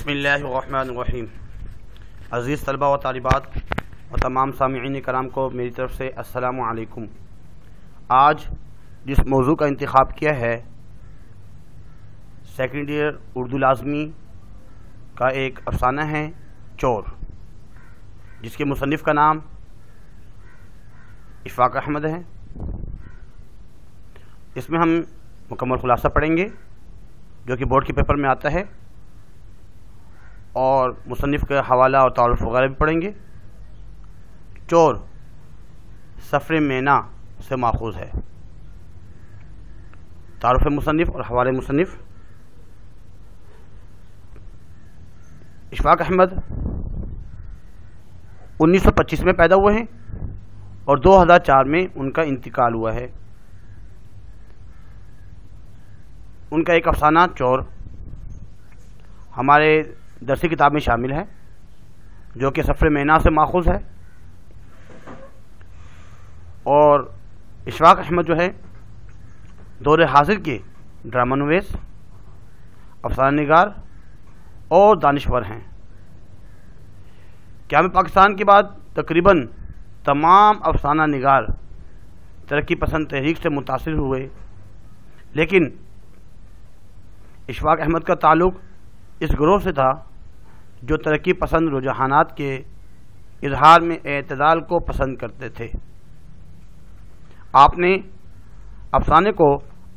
بسم اللہ الرحمن الرحیم۔ عزیز طلبہ و طالبات اور تمام سامعین کرام کو میری طرف سے السلام علیکم۔ آج جس موضوع کا انتخاب کیا ہے سیکنڈ ایئر اردو لازمی کا ایک افسانہ ہے چور، جس کے مصنف کا نام اشفاق احمد ہے۔ اس میں ہم مکمل خلاصہ پڑھیں گے جو کہ بورڈ کے پیپر میں آتا ہے، اور مصنف کا حوالہ اور تعارف وغیرہ بھی پڑھیں گے۔ چور سفر مینا سے ماخوذ ہے۔ تعارف مصنف اور حوالے مصنف۔ اشفاق احمد 1925 میں پیدا ہوئے ہیں اور 2004 میں ان کا انتقال ہوا ہے۔ ان کا ایک افسانہ چور ہمارے درسی کتاب میں شامل ہے، جو کہ سفر مینا سے ماخوذ ہے۔ اور اشفاق احمد جو ہے دور حاضر کے ڈرامہ نویس، افسانہ نگار اور دانشور ہیں۔ قیام پاکستان کے بعد تقریباً تمام افسانہ نگار ترقی پسند تحریک سے متاثر ہوئے، لیکن اشفاق احمد کا تعلق اس گروہ سے تھا جو ترقی پسند رجحانات کے اظہار میں اعتدال کو پسند کرتے تھے۔ آپ نے افسانے کو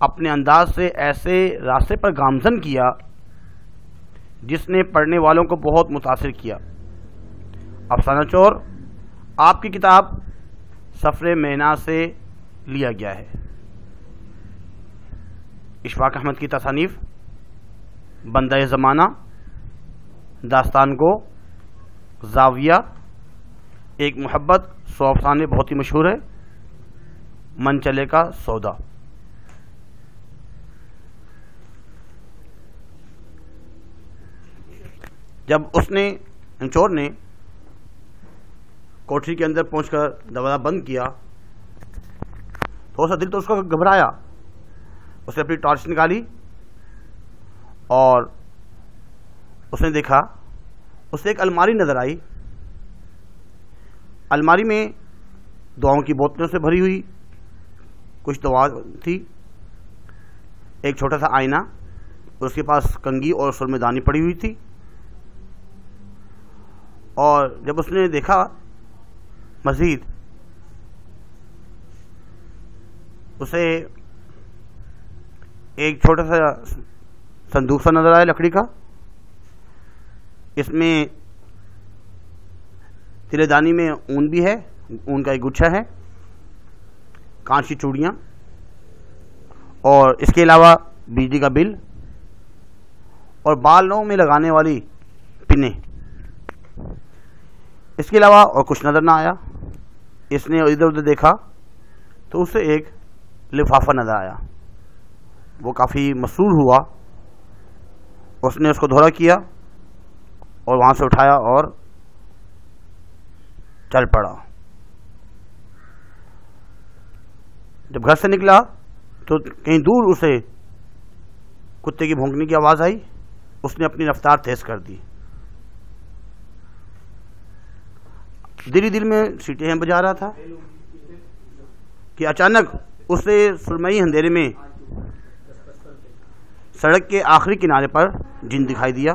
اپنے انداز سے ایسے راستے پر گامزن کیا جس نے پڑھنے والوں کو بہت متاثر کیا۔ افسانہ چور آپ کی کتاب سفر مینا سے لیا گیا ہے۔ اشفاق احمد کی تصانیف بندہ زمانہ، داستان گو، زاویہ، ایک محبت، 100 افسانے بہت ہی مشہور ہے، من چلے کا سودا۔ جب اس نے چور نے کوٹری کے اندر پہنچ کر دروازہ بند کیا تھوڑا سا دل تو اس کا گھبرایا۔ اس نے اپنی ٹارچ نکالی اور اس نے دیکھا، اسے ایک الماری نظر آئی۔ الماری میں دواؤں کی بوتلوں سے بھری ہوئی کچھ دوا تھی، ایک چھوٹا سا آئینہ، اس کے پاس کنگھی اور سرمے دانی پڑی ہوئی تھی۔ اور جب اس نے دیکھا مزید، اسے ایک چھوٹا سا صندوق سا نظر آیا لکڑی کا۔ اس میں تلے دانی میں اون بھی ہے، اون کا ایک گچھا ہے، کانچ کی چوڑیاں، اور اس کے علاوہ بجلی کا بل اور بالوں میں لگانے والی پنیں۔ اس کے علاوہ اور کچھ نظر نہ آیا۔ اس نے ادھر ادھر دیکھا تو اسے ایک لفافہ نظر آیا۔ وہ کافی مسرور ہوا، اس نے اس کو دھولا کیا اور وہاں سے اٹھایا اور چل پڑا۔ جب گھر سے نکلا تو کہیں دور اسے کتے کی بھونکنے کی آواز آئی۔ اس نے اپنی رفتار تیز کر دی، دل ہی دل میں سیٹیں بجا رہا تھا کہ اچانک اسے سرمئی اندھیرے میں سڑک کے آخری کنارے پر جن دکھائی دیا،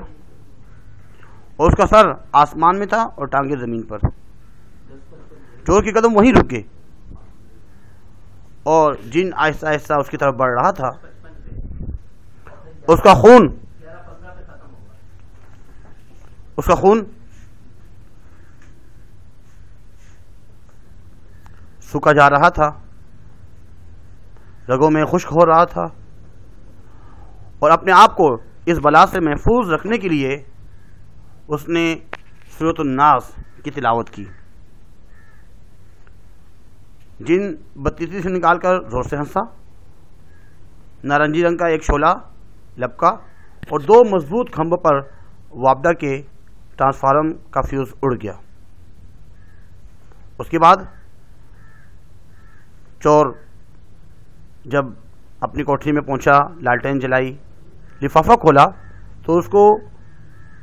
اور اس کا سر آسمان میں تھا اور ٹانگیں زمین پر۔ چور کے قدم وہیں رکے اور جن آہستہ آہستہ اس کی طرف بڑھ رہا تھا۔ اس کا خون سوکھا جا رہا تھا، رگوں میں خشک ہو رہا تھا، اور اپنے آپ کو اس بلا سے محفوظ رکھنے کے لیے اس نے سورۃ الناس کی تلاوت کی۔ جن بتیسی سے نکال کر زور سے ہنسا۔ نارنجی رنگ کا ایک شعلہ لپکا اور 2 مضبوط کھمبوں پر وابڈا کے ٹرانسفارم کا فیوز اڑ گیا۔ اس کے بعد چور جب اپنی کوٹری میں پہنچا، لالٹین جلائی، لفافہ کھولا تو اس کو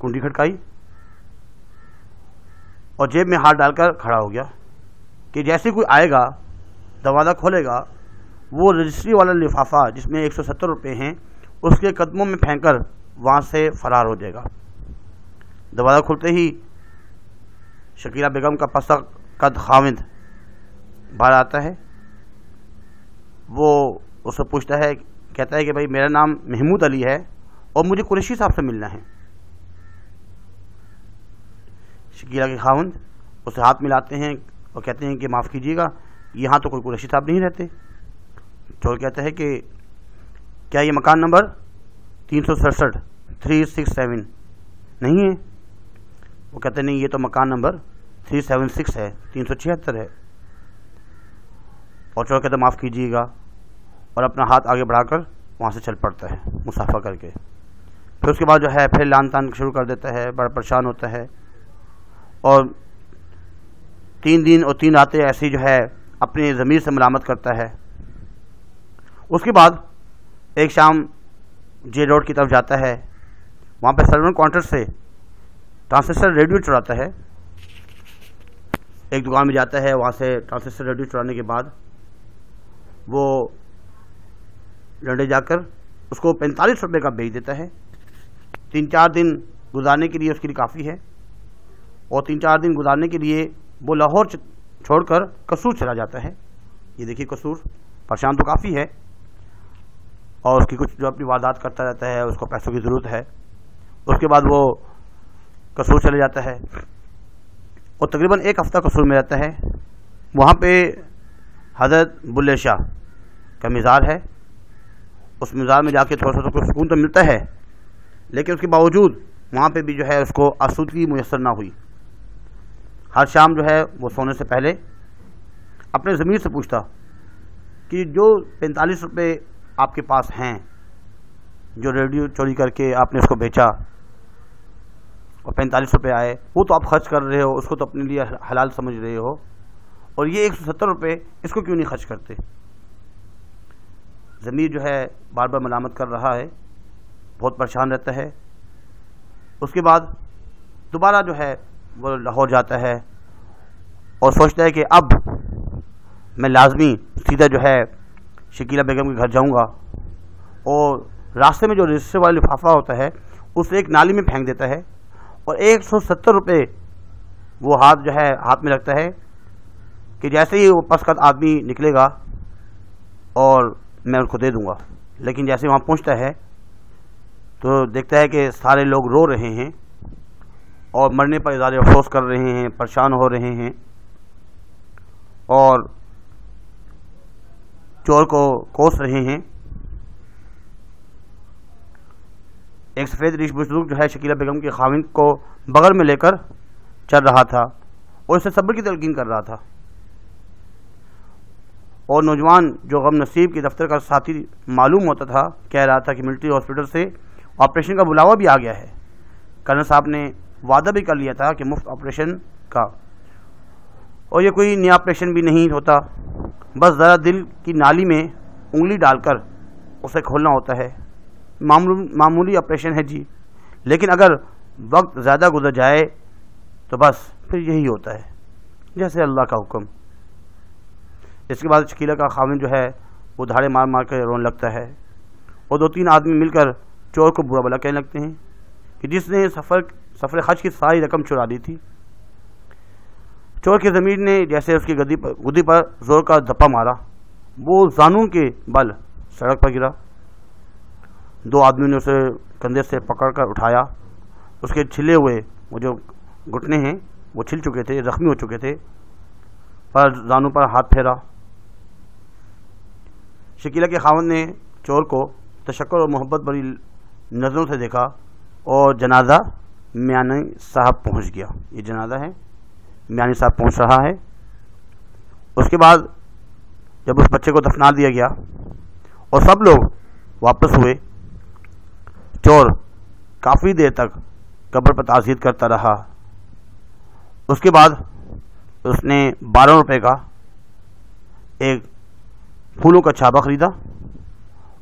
کنڈی کھٹکائی اور جیب میں ہاتھ ڈال کر کھڑا ہو گیا کہ جیسے کوئی آئے گا دروازہ کھولے گا وہ رجسٹری والا لفافہ جس میں 170 روپے ہیں اس کے قدموں میں پھینک کر وہاں سے فرار ہو جائے گا۔ دروازہ کھلتے ہی شکیلہ بیگم کا پستہ قد خاوند باہر آتا ہے، وہ اس سے پوچھتا ہے، کہتا ہے کہ بھائی میرا نام محمود علی ہے اور مجھے قریشی صاحب سے ملنا ہے۔ شکیلہ کے خاوند اسے ہاتھ ملاتے ہیں اور کہتے ہیں کہ معاف کیجیے گا، یہاں تو کوئی قریشی صاحب نہیں رہتے۔ چور کہتا ہے کہ کیا یہ مکان نمبر 367 367 نہیں ہے؟ وہ کہتے ہیں نہیں، یہ تو مکان نمبر 376 ہے، 376 ہے۔ اور چور کہتا ہے معاف کیجیے گا اور اپنا ہاتھ آگے بڑھا کر وہاں سے چل پڑتا ہے مسافہ کر کے۔ پھر اس کے بعد جو ہے پھر لان تان شروع کر دیتا ہے، بڑا پریشان ہوتا ہے اور 3 دن اور 3 راتیں ایسی جو ہے اپنی ضمیر سے ملامت کرتا ہے۔ اس کے بعد ایک شام جے روڈ کی طرف جاتا ہے، وہاں پہ سرون کوارٹر سے ٹرانسسٹر ریڈیو چراتا ہے۔ ایک دکان میں جاتا ہے، وہاں سے ٹرانسسٹر ریڈیو چرانے کے بعد وہ لنڈے جا کر اس کو 45 روپے کا بیچ دیتا ہے۔ 3-4 دن گزارنے کے لیے اس کے لیے کافی ہے، اور 3-4 دن گزارنے کے لیے وہ لاہور چھوڑ کر قصور چلا جاتا ہے۔ یہ دیکھیے قصور، پریشان تو کافی ہے اور اس کی کچھ جو اپنی واردات کرتا رہتا ہے، اس کو پیسوں کی ضرورت ہے۔ اس کے بعد وہ قصور چلے جاتا ہے اور تقریباً 1 ہفتہ قصور میں رہتا ہے۔ وہاں پہ حضرت بلے شاہ کا مزار ہے، اس مزار میں جا کے تھوڑا سا سکون تو ملتا ہے، لیکن اس کے باوجود وہاں پہ بھی جو ہے اس کو آسودگی میسر نہ ہوئی۔ ہر شام جو ہے وہ سونے سے پہلے اپنے ضمیر سے پوچھتا کہ جو 45 روپے آپ کے پاس ہیں، جو ریڈیو چوری کر کے آپ نے اس کو بیچا اور 45 روپے آئے، وہ تو آپ خرچ کر رہے ہو، اس کو تو اپنے لیے حلال سمجھ رہے ہو، اور یہ 170 روپے اس کو کیوں نہیں خرچ کرتے؟ ضمیر جو ہے بار بار ملامت کر رہا ہے، بہت پریشان رہتا ہے۔ اس کے بعد دوبارہ جو ہے وہ لاہور جاتا ہے اور سوچتا ہے کہ اب میں لازمی سیدھا جو ہے شکیلہ بیگم کے گھر جاؤں گا، اور راستے میں جو رجسٹر والا لفافہ ہوتا ہے اسے ایک نالی میں پھینک دیتا ہے، اور 170 روپے وہ ہاتھ میں رکھتا ہے کہ جیسے ہی وہ پس قد آدمی نکلے گا اور میں اس کو دے دوں گا۔ لیکن جیسے وہاں پہنچتا ہے تو دیکھتا ہے کہ سارے لوگ رو رہے ہیں اور مرنے پر اظہار افسوس کر رہے ہیں، پریشان ہو رہے ہیں، اور چور کو کوس رہے ہیں۔ ایک سفید ریش بزرگ جو ہے شکیلہ بیگم کے خاوند کو بغل میں لے کر چل رہا تھا اور اسے صبر کی تلقین کر رہا تھا، اور نوجوان جو غم نصیب کے دفتر کا ساتھی معلوم ہوتا تھا کہہ رہا تھا کہ ملٹری ہاسپٹل سے آپریشن کا بلاوا بھی آ گیا ہے۔ کرنل صاحب نے وعدہ بھی کر لیا تھا کہ مفت آپریشن کا، اور یہ کوئی نیا آپریشن بھی نہیں ہوتا، بس ذرا دل کی نالی میں انگلی ڈال کر اسے کھولنا ہوتا ہے، معمولی آپریشن ہے جی، لیکن اگر وقت زیادہ گزر جائے تو بس پھر یہی ہوتا ہے، جیسے اللہ کا حکم۔ اس کے بعد شکیلہ کا خاوند جو ہے وہ دھاڑے مار مار کے رونے لگتا ہے، اور 2-3 آدمی مل کر چور کو برا بھلا کہنے لگتے ہیں کہ جس نے سفر حج کی ساری رقم چرا دی تھی۔ چور کی ضمیر نے جیسے اس کی گدی پر زور کا دھپا مارا، وہ زانوں کے بل سڑک پر گرا۔ 2 آدمیوں نے اسے کندھے سے پکڑ کر اٹھایا، اس کے چھلے ہوئے وہ جو گھٹنے ہیں وہ چھل چکے تھے، زخمی ہو چکے تھے، پر زانوں پر ہاتھ پھیرا۔ شکیلہ کے خاوند نے چور کو تشکر اور محبت بھری نظروں سے دیکھا، اور جنازہ میانی صاحب پہنچ گیا۔ یہ جنازہ ہے، میانی صاحب پہنچ رہا ہے۔ اس کے بعد جب اس بچے کو دفنا دیا گیا اور سب لوگ واپس ہوئے، چور کافی دیر تک قبر پر تعزیت کرتا رہا۔ اس کے بعد اس نے 12 روپے کا ایک پھولوں کا چھابا خریدا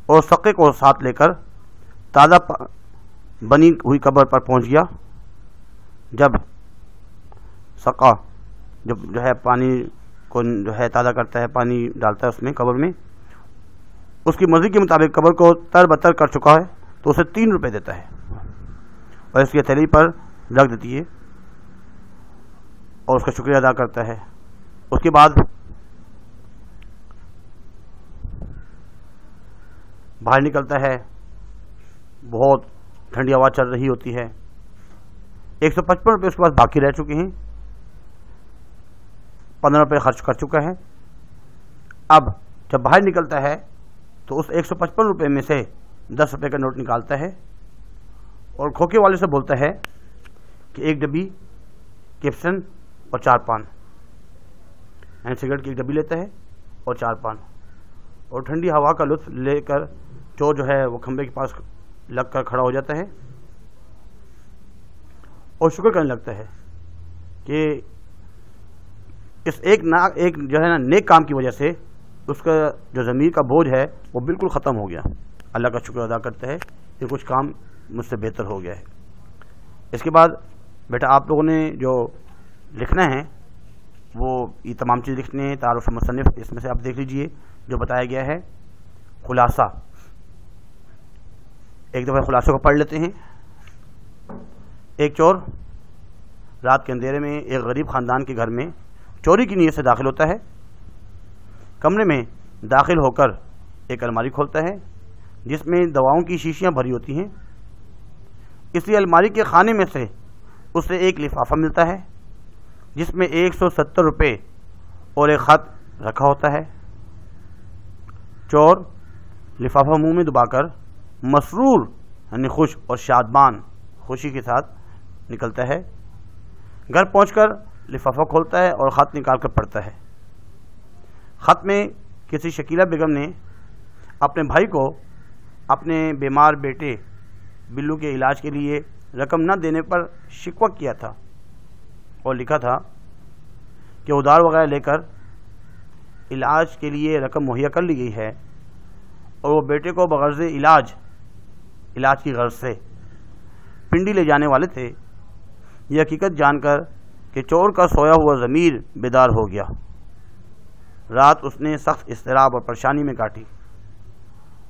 اور سقے کو ساتھ لے کر تازہ بنی ہوئی قبر پر پہنچ گیا جب سقا جب جو ہے پانی کو جو ہے تازہ کرتا ہے، پانی ڈالتا ہے اس میں قبر میں، اس کی مرضی کے مطابق قبر کو تر بتر کر چکا ہے تو اسے 3 روپے دیتا ہے اور اس کی ہتھیلی پر رکھ دیتی ہے اور اس کا شکریہ ادا کرتا ہے۔ اس کے بعد باہر نکلتا ہے، بہت ٹھنڈی ہوا چل رہی ہوتی ہے، 155 روپے اس کے پاس باقی رہ چکے ہیں، 15 روپے خرچ کر چکا ہے۔ اب جب باہر نکلتا ہے تو اس 155 روپے میں سے 10 روپے کا نوٹ نکالتا ہے اور کھوکے والے سے بولتا ہے کہ 1 ڈبی کیپسن اور 4 پان، یعنی سگریٹ کی 1 ڈبی لیتا ہے اور 4 پان، اور ٹھنڈی ہوا کا لطف لے کر چور جو ہے وہ کھمبے کے پاس لگ کر کھڑا ہو جاتا ہے اور شکر کرنے لگتا ہے کہ اس ایک جو ہے نا نیک کام کی وجہ سے اس کا جو ضمیر کا بوجھ ہے وہ بالکل ختم ہو گیا۔ اللہ کا شکر ادا کرتا ہے کہ کچھ کام مجھ سے بہتر ہو گیا ہے۔ اس کے بعد بیٹا آپ لوگوں نے جو لکھنا ہے وہ یہ تمام چیز لکھنے ہیں، تعارف مصنف اس میں سے آپ دیکھ لیجئے جو بتایا گیا ہے۔ خلاصہ، ایک دفعہ خلاصے کو پڑھ لیتے ہیں۔ ایک چور رات کے اندھیرے میں ایک غریب خاندان کے گھر میں چوری کی نیت سے داخل ہوتا ہے۔ کمرے میں داخل ہو کر ایک الماری کھولتا ہے جس میں دواؤں کی شیشیاں بھری ہوتی ہیں۔ اس لیے الماری کے خانے میں سے اسے ایک لفافہ ملتا ہے جس میں 170 روپے اور ایک خط رکھا ہوتا ہے۔ چور لفافہ منہ میں دبا کر مسرور یعنی خوش اور شادمان خوشی کے ساتھ نکلتا ہے۔ گھر پہنچ کر لفافہ کھولتا ہے اور خط نکال کر پڑھتا ہے۔ خط میں کسی شکیلہ بیگم نے اپنے بھائی کو اپنے بیمار بیٹے بلو کے علاج کے لیے رقم نہ دینے پر شکوہ کیا تھا اور لکھا تھا کہ ادار وغیرہ لے کر علاج کے لیے رقم مہیا کر لی گئی ہے اور وہ بیٹے کو بغرض علاج کی غرض سے پنڈی لے جانے والے تھے۔ یہ حقیقت جان کر کہ چور کا سویا ہوا ضمیر بیدار ہو گیا۔ رات اس نے سخت اضطراب اور پریشانی میں کاٹی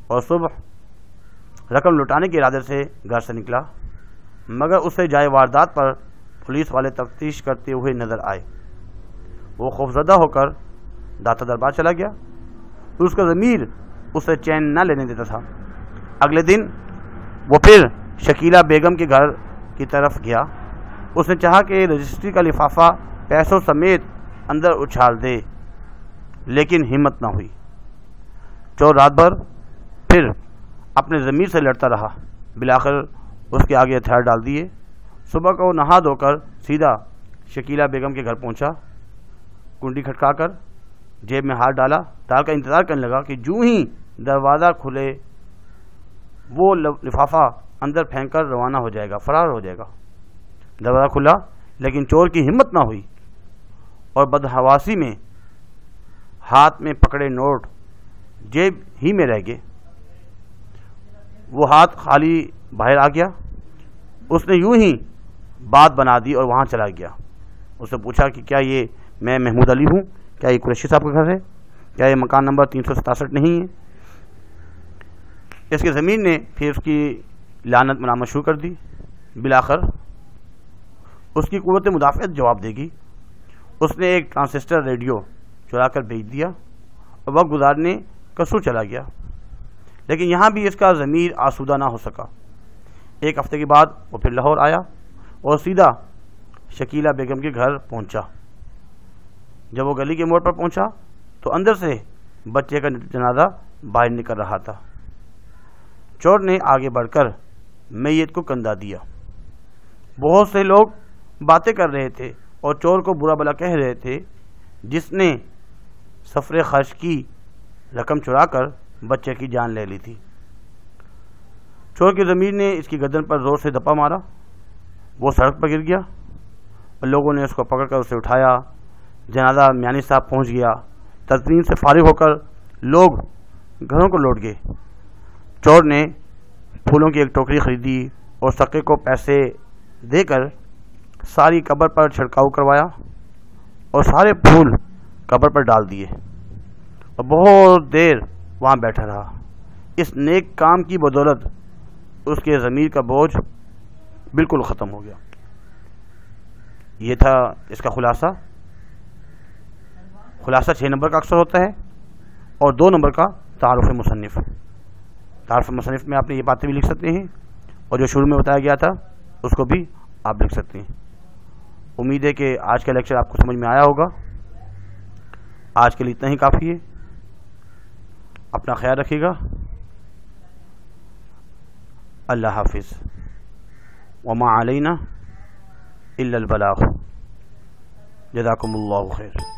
اور صبح رقم لوٹانے کے ارادے سے گھر سے نکلا، مگر اسے جائے واردات پر پولیس والے تفتیش کرتے ہوئے نظر آئے۔ وہ خوفزدہ ہو کر داتا دربار چلا گیا، اس کا ضمیر اسے چین نہ لینے دیتا تھا۔ اگلے دن وہ پھر شکیلہ بیگم کے گھر کی طرف گیا۔ اس نے چاہا کہ رجسٹری کا لفافہ پیسوں سمیت اندر اچھال دے، لیکن ہمت نہ ہوئی۔ چور رات بھر پھر اپنے ضمیر سے لڑتا رہا، بالآخر اس کے آگے ہتھیار ڈال دیے۔ صبح کو نہا دھو کر سیدھا شکیلہ بیگم کے گھر پہنچا، کنڈی کھٹکا کر جیب میں ہاتھ ڈال کر انتظار کرنے لگا کہ جو ہی دروازہ کھلے وہ لفافہ اندر پھینک کر روانہ ہو جائے گا، فرار ہو جائے گا۔ دروازہ کھلا لیکن چور کی ہمت نہ ہوئی اور بدحواسی میں ہاتھ میں پکڑے نوٹ جیب ہی میں رہ گئے۔ وہ ہاتھ خالی باہر آ گیا۔ اس نے یوں ہی بات بنا دی اور وہاں چلا گیا۔ اس سے پوچھا کہ کیا یہ میں محمود علی ہوں؟ کیا یہ قریشی صاحب کا گھر ہے؟ کیا یہ مکان نمبر 367 نہیں ہے؟ اس کے ضمیر نے پھر اس کی لعنت ملامت شروع کر دی۔ بالآخر اس کی قوت مدافعت جواب دے گی۔ اس نے ایک ٹرانسسٹر ریڈیو چرا کر بیچ دیا اور وقت گزارنے کسو چلا گیا، لیکن یہاں بھی اس کا ضمیر آسودہ نہ ہو سکا۔ ایک ہفتے کے بعد وہ پھر لاہور آیا اور سیدھا شکیلہ بیگم کے گھر پہنچا۔ جب وہ گلی کے موڑ پر پہنچا تو اندر سے بچے کا جنازہ باہر نکل رہا تھا۔ چور نے آگے بڑھ کر میت کو کندھا دیا۔ بہت سے لوگ باتیں کر رہے تھے اور چور کو برا بھلا کہہ رہے تھے جس نے سفر خرچ کی رقم چرا کر بچے کی جان لے لی تھی۔ چور کے ضمیر نے اس کی گردن پر زور سے دپا مارا، وہ سڑک پر گر گیا اور لوگوں نے اس کو پکڑ کر اسے اٹھایا۔ جنازہ میانی صاحب پہنچ گیا۔ تدفین سے فارغ ہو کر لوگ گھروں کو لوٹ گئے۔ چور نے پھولوں کی ایک ٹوکری خریدی اور سقے کو پیسے دے کر ساری قبر پر چھڑکاؤ کروایا اور سارے پھول قبر پر ڈال دیے اور بہت دیر وہاں بیٹھا رہا۔ اس نیک کام کی بدولت اس کے ضمیر کا بوجھ بالکل ختم ہو گیا۔ یہ تھا اس کا خلاصہ۔ خلاصہ 6 نمبر کا اکثر ہوتا ہے اور 2 نمبر کا تعارف مصنف۔ تعارف مصنف میں آپ نے یہ باتیں بھی لکھ سکتے ہیں اور جو شروع میں بتایا گیا تھا اس کو بھی آپ لکھ سکتے ہیں۔ امید ہے کہ آج کا لیکچر آپ کو سمجھ میں آیا ہوگا۔ آج کے لیے اتنا ہی کافی ہے۔ اپنا خیال رکھیے گا۔ اللہ حافظ۔ وما علینا الا البلاغ۔ جزاکم اللہ خیر۔